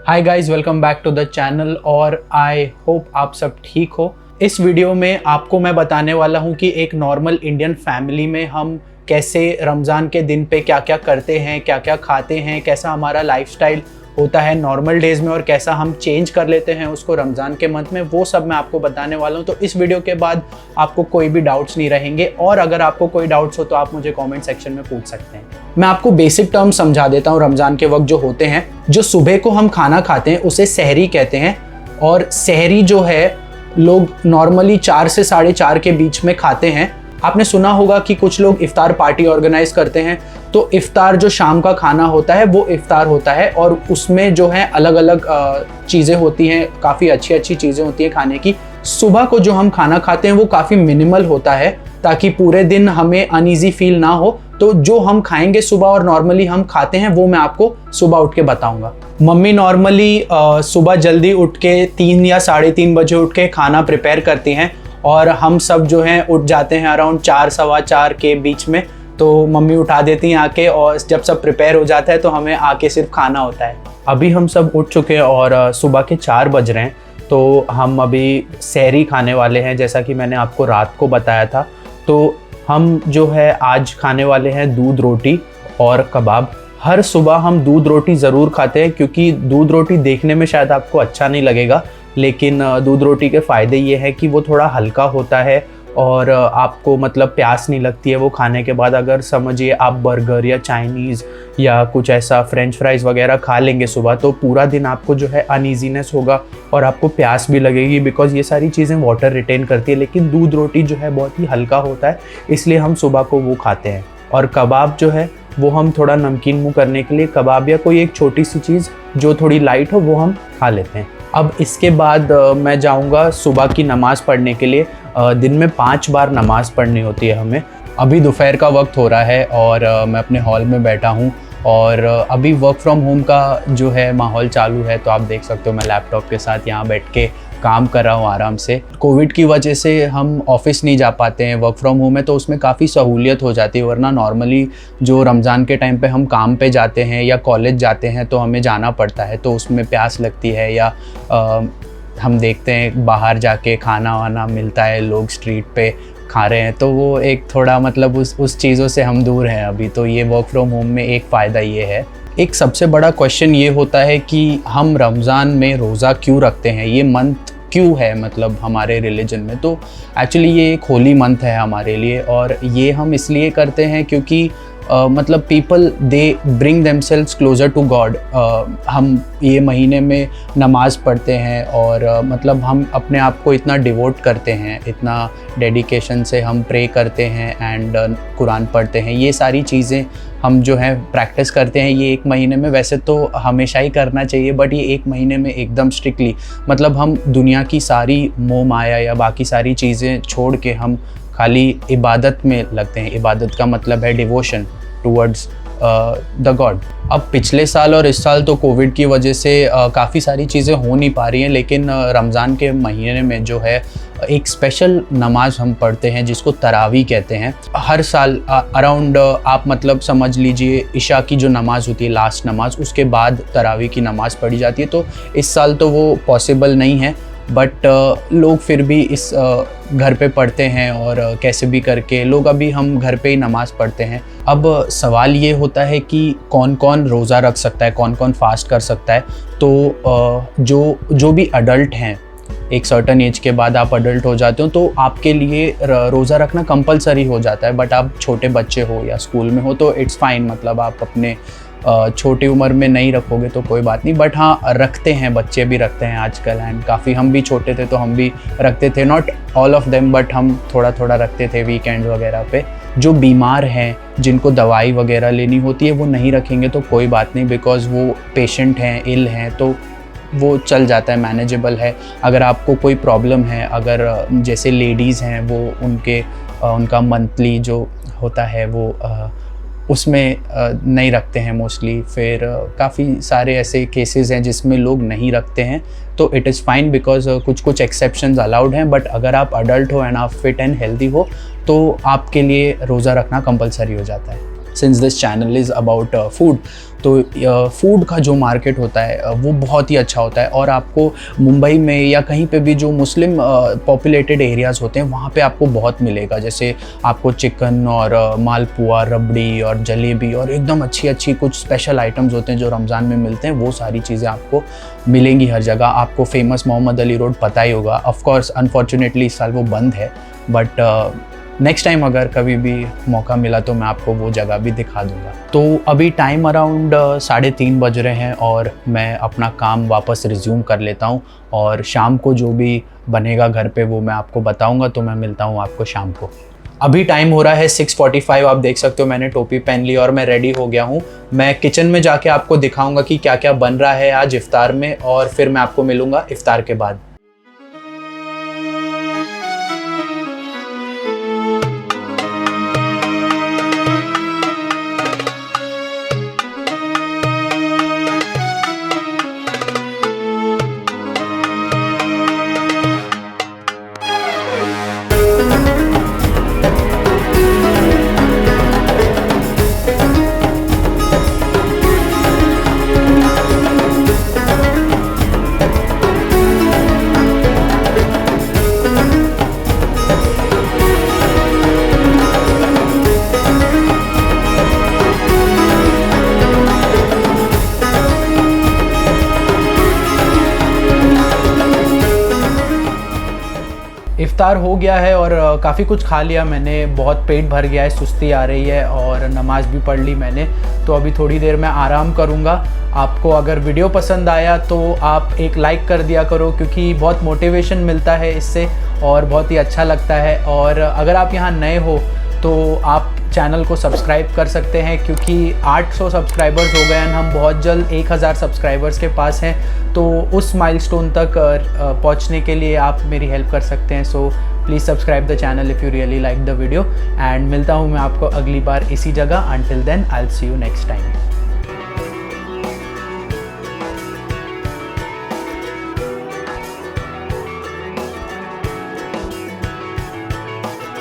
Hi guys, welcome back to the channel और I hope आप सब ठीक हो। इस वीडियो में आपको मैं बताने वाला हूं कि एक नॉर्मल इंडियन फैमिली में हम कैसे रमज़ान के दिन पे क्या क्या करते हैं, क्या क्या खाते हैं, कैसा हमारा लाइफस्टाइल होता है नॉर्मल डेज़ में और कैसा हम चेंज कर लेते हैं उसको रमज़ान के मंथ में, वो सब मैं आपको बताने वाला हूं। तो इस वीडियो के बाद आपको कोई भी डाउट्स नहीं रहेंगे और अगर आपको कोई डाउट्स हो तो आप मुझे कमेंट सेक्शन में पूछ सकते हैं। मैं आपको बेसिक टर्म समझा देता हूं। रमज़ान के वक्त जो होते हैं, जो सुबह को हम खाना खाते हैं उसे सहरी कहते हैं और सहरी जो है लोग नॉर्मली 4 से 4:30 के बीच में खाते हैं। आपने सुना होगा कि कुछ लोग इफ्तार पार्टी ऑर्गेनाइज करते हैं, तो इफ्तार जो शाम का खाना होता है वो इफ्तार होता है और उसमें जो है अलग अलग चीज़ें होती हैं, काफ़ी अच्छी अच्छी चीज़ें होती हैं खाने की। सुबह को जो हम खाना खाते हैं वो काफ़ी मिनिमल होता है ताकि पूरे दिन हमें अनईजी फील ना हो। तो जो हम खाएंगे सुबह और नॉर्मली हम खाते हैं वो मैं आपको सुबह उठ के बताऊंगा। मम्मी नॉर्मली सुबह जल्दी उठ के 3 या 3:30 बजे उठ के खाना प्रिपेयर करती हैं और हम सब जो हैं उठ जाते हैं अराउंड 4 सवा 4 के बीच में। तो मम्मी उठा देती हैं आके और जब सब प्रिपेयर हो जाता है तो हमें आके सिर्फ खाना होता है। अभी हम सब उठ चुके हैं और सुबह के 4 बज रहे हैं, तो हम अभी सहरी खाने वाले हैं जैसा कि मैंने आपको रात को बताया था। तो हम जो है आज खाने वाले हैं दूध रोटी और कबाब। हर सुबह हम दूध रोटी ज़रूर खाते हैं क्योंकि दूध रोटी देखने में शायद आपको अच्छा नहीं लगेगा, लेकिन दूध रोटी के फ़ायदे ये है कि वो थोड़ा हल्का होता है और आपको मतलब प्यास नहीं लगती है वो खाने के बाद। अगर समझिए आप बर्गर या चाइनीज़ या कुछ ऐसा फ्रेंच फ्राइज़ वगैरह खा लेंगे सुबह, तो पूरा दिन आपको जो है अनईजीनेस होगा और आपको प्यास भी लगेगी, बिकॉज़ ये सारी चीज़ें वाटर रिटेन करती है। लेकिन दूध रोटी जो है बहुत ही हल्का होता है, इसलिए हम सुबह को वो खाते हैं। और कबाब जो है वो हम थोड़ा नमकीन मुँह करने के लिए कबाब या कोई एक छोटी सी चीज़ जो थोड़ी लाइट हो वो हम खा लेते हैं। अब इसके बाद मैं जाऊंगा सुबह की नमाज़ पढ़ने के लिए। दिन में 5 बार नमाज़ पढ़नी होती है हमें। अभी दोपहर का वक्त हो रहा है और मैं अपने हॉल में बैठा हूँ और अभी वर्क फ्रॉम होम का जो है माहौल चालू है, तो आप देख सकते हो मैं लैपटॉप के साथ यहाँ बैठ के काम कर रहा हूँ आराम से। कोविड की वजह से हम ऑफिस नहीं जा पाते हैं, वर्क फ्रॉम होम है तो उसमें काफ़ी सहूलियत हो जाती है। वरना नॉर्मली जो रमज़ान के टाइम पे हम काम पे जाते हैं या कॉलेज जाते हैं तो हमें जाना पड़ता है, तो उसमें प्यास लगती है या हम देखते हैं बाहर जाके खाना वाना मिलता है, लोग स्ट्रीट पे खा रहे हैं, तो वो एक थोड़ा मतलब उस चीज़ों से हम दूर हैं अभी। तो ये वर्क फ्रॉम होम में एक फ़ायदा ये है। एक सबसे बड़ा क्वेश्चन ये होता है कि हम रमज़ान में रोज़ा क्यों रखते हैं, ये मंथ क्यों है मतलब हमारे रिलीजन में। तो एक्चुअली ये एक होली मंथ है हमारे लिए और ये हम इसलिए करते हैं क्योंकि मतलब people they bring themselves closer to God. हम ये महीने में नमाज़ पढ़ते हैं और मतलब हम अपने आप को इतना डिवोट करते हैं, इतना डेडिकेशन से हम प्रे करते हैं एंड कुरान पढ़ते हैं। ये सारी चीज़ें हम जो है प्रैक्टिस करते हैं ये एक महीने में। वैसे तो हमेशा ही करना चाहिए, बट ये एक महीने में एकदम स्ट्रिक्टली मतलब हम दुनिया की सारी मोह माया या बाकी सारी चीज़ें छोड़ के हम खाली इबादत में लगते हैं। इबादत का मतलब है डिवोशन टूवर्ड्स द गॉड। अब पिछले साल और इस साल तो कोविड की वजह से काफ़ी सारी चीज़ें हो नहीं पा रही हैं, लेकिन रमज़ान के महीने में जो है एक स्पेशल नमाज हम पढ़ते हैं जिसको तरावी कहते हैं। हर साल अराउंड आप मतलब समझ लीजिए इशा की जो नमाज़ होती है लास्ट नमाज, उसके बाद तरावी की नमाज़ पढ़ी जाती है। तो इस साल तो वो पॉसिबल नहीं है, बट लोग फिर भी इस घर पे पढ़ते हैं और कैसे भी करके लोग अभी हम घर पे ही नमाज़ पढ़ते हैं। अब सवाल ये होता है कि कौन कौन रोज़ा रख सकता है, कौन कौन फास्ट कर सकता है। तो जो भी अडल्ट हैं, एक सर्टन एज के बाद आप अडल्ट हो जाते हो तो आपके लिए रोज़ा रखना कंपलसरी हो जाता है। बट आप छोटे बच्चे हो या स्कूल में हो तो इट्स फाइन, मतलब आप अपने छोटी उम्र में नहीं रखोगे तो कोई बात नहीं। बट हाँ, रखते हैं, बच्चे भी रखते हैं आजकल एंड काफ़ी। हम भी छोटे थे तो हम भी रखते थे, not all of them but हम थोड़ा थोड़ा रखते थे वीकेंड्स वगैरह पे। जो बीमार हैं, जिनको दवाई वगैरह लेनी होती है, वो नहीं रखेंगे तो कोई बात नहीं, बिकॉज़ वो पेशेंट हैं, इल हैं, तो वो चल जाता है, मैनेजेबल है। अगर आपको कोई प्रॉब्लम है, अगर जैसे लेडीज़ हैं वो उनका मंथली जो होता है वो उसमें नहीं रखते हैं मोस्टली। फिर काफ़ी सारे ऐसे केसेस हैं जिसमें लोग नहीं रखते हैं, तो इट इज़ फाइन बिकॉज कुछ एक्सेप्शंस अलाउड हैं। बट अगर आप अडल्ट हो एंड आप फिट एंड हेल्दी हो तो आपके लिए रोज़ा रखना कंपलसरी हो जाता है। Since this channel is about food, तो फूड का जो मार्केट होता है वो बहुत ही अच्छा होता है। और आपको मुंबई में या कहीं पे भी जो मुस्लिम पॉपुलेटेड एरियाज़ होते हैं वहाँ पे आपको बहुत मिलेगा। जैसे आपको चिकन और मालपुआ, रबड़ी और जलेबी और एकदम अच्छी अच्छी कुछ स्पेशल आइटम्स होते हैं जो रमज़ान में मिलते हैं, वो सारी चीज़ें आपको मिलेंगी हर जगह। आपको फेमस मोहम्मद अली रोड पता ही होगा। ऑफकोर्स अनफॉर्चुनेटली इस साल वो बंद है, बट नेक्स्ट टाइम अगर कभी भी मौका मिला तो मैं आपको वो जगह भी दिखा दूंगा। तो अभी टाइम अराउंड 3:30 बज रहे हैं और मैं अपना काम वापस रिज्यूम कर लेता हूँ, और शाम को जो भी बनेगा घर पे वो मैं आपको बताऊंगा। तो मैं मिलता हूँ आपको शाम को। अभी टाइम हो रहा है 6:45, आप देख सकते हो मैंने टोपी पहन ली और मैं रेडी हो गया हूँ। मैं किचन में जाके आपको दिखाऊंगा कि क्या क्या बन रहा है आज इफ्तार में, और फिर मैं आपको मिलूंगा इफ्तार के बाद। इफ्तार हो गया है और काफ़ी कुछ खा लिया मैंने, बहुत पेट भर गया है, सुस्ती आ रही है और नमाज़ भी पढ़ ली मैंने। तो अभी थोड़ी देर में आराम करूँगा। आपको अगर वीडियो पसंद आया तो आप एक लाइक कर दिया करो, क्योंकि बहुत मोटिवेशन मिलता है इससे और बहुत ही अच्छा लगता है। और अगर आप यहाँ नए हो तो आप चैनल को सब्सक्राइब कर सकते हैं, क्योंकि 800 सब्सक्राइबर्स हो गए हैं, हम बहुत जल्द 1000 सब्सक्राइबर्स के पास हैं। तो उस माइलस्टोन तक पहुंचने के लिए आप मेरी हेल्प कर सकते हैं। So please subscribe the channel if you really like the video, and मिलता हूं मैं आपको अगली बार इसी जगह। Until then I will see you next time.